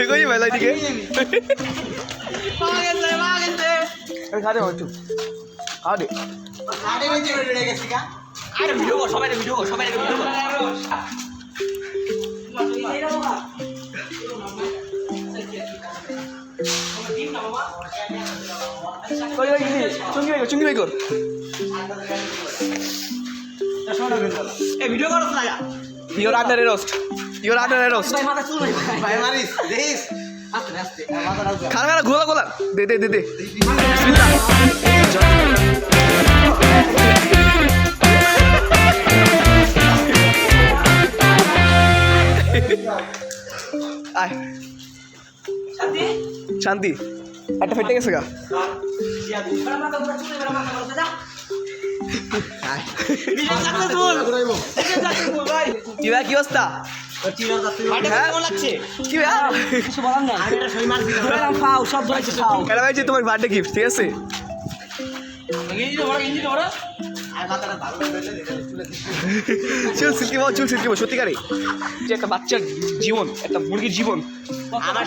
কই ভাই লাইদিকে খাদে হচ্ছে খাদে আরে ভিডিও কর সবাই ভিডিও কর সবাই ভিডিও কর কই ভাই চুঙ্গি ভাই কর এই ভিডিও করছ না ইওর আন্ডার রোস্ট ভাই মাথা চুল ভাই মারিস দেখিস আস্তে আস্তে মাথা রাখ খানা গোলা দে আয় শান্তি একটা ফেটে গেছে গা কি অবস্থা তোমার বার্থডে গিফট ঠিক আছে চুল সিল্কি সত্যিকারে যে একটা বাচ্চার জীবন একটা মুরগির জীবন আমার